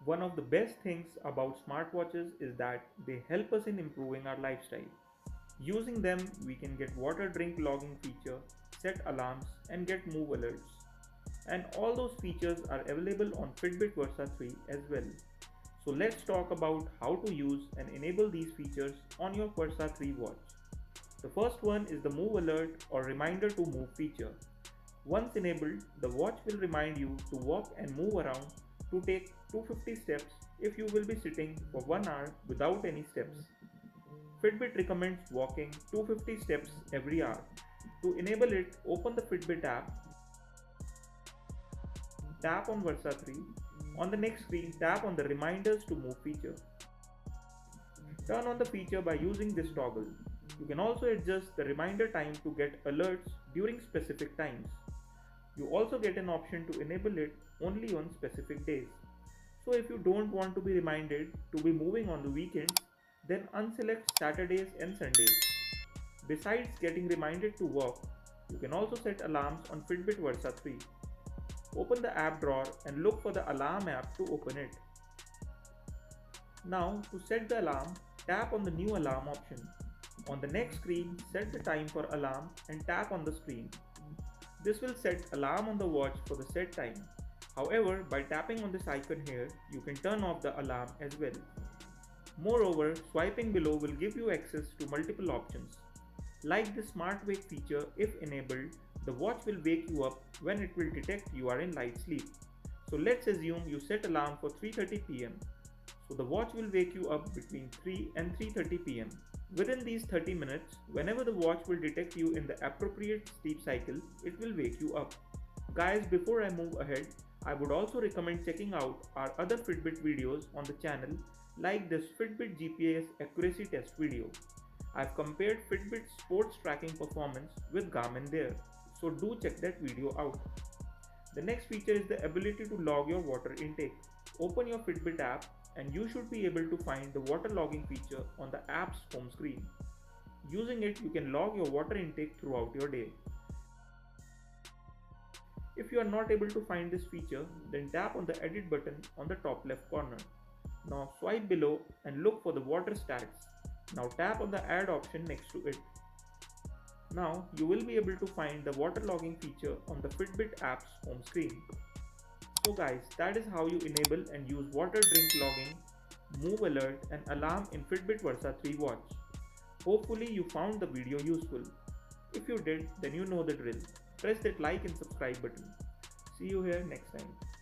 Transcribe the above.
One of the best things about smartwatches is that they help us in improving our lifestyle. Using them, we can get water drink logging feature, set alarms, and get move alerts. And all those features are available on Fitbit Versa 3 as well. So let's talk about how to use and enable these features on your Versa 3 watch. The first one is the move alert or reminder to move feature. Once enabled, the watch will remind you to walk and move around to take 250 steps if you will be sitting for 1 hour without any steps. Fitbit recommends walking 250 steps every hour. To enable it, open the Fitbit app, tap on Versa 3. On the next screen, tap on the reminders to move feature. Turn on the feature by using this toggle. You can also adjust the reminder time to get alerts during specific times. You also get an option to enable it only on specific days. So if you don't want to be reminded to be moving on the weekends, then unselect Saturdays and Sundays. Besides getting reminded to walk, you can also set alarms on Fitbit Versa 3. Open the app drawer and look for the alarm app to open it. Now, to set the alarm, tap on the new alarm option. On the next screen, set the time for alarm and tap on the screen. This will set alarm on the watch for the set time. However, by tapping on this icon here, you can turn off the alarm as well. Moreover, swiping below will give you access to multiple options. Like the Smart Wake feature, if enabled, the watch will wake you up when it will detect you are in light sleep. So let's assume you set alarm for 3:30 pm. So the watch will wake you up between 3 and 3:30 pm. Within these 30 minutes, whenever the watch will detect you in the appropriate sleep cycle, it will wake you up. Guys, before I move ahead, I would also recommend checking out our other Fitbit videos on the channel like this Fitbit GPS accuracy test video. I've compared Fitbit's sports tracking performance with Garmin there, so do check that video out. The next feature is the ability to log your water intake. Open your Fitbit app and you should be able to find the water logging feature on the app's home screen. Using it, you can log your water intake throughout your day. If you are not able to find this feature, then tap on the edit button on the top left corner. Now swipe below and look for the water stats. Now tap on the add option next to it. Now you will be able to find the water logging feature on the Fitbit app's home screen. So guys, that is how you enable and use water drink logging, move alert and alarm in Fitbit Versa 3 watch. Hopefully you found the video useful. If you did, then you know the drill. Press that like and subscribe button. See you here next time.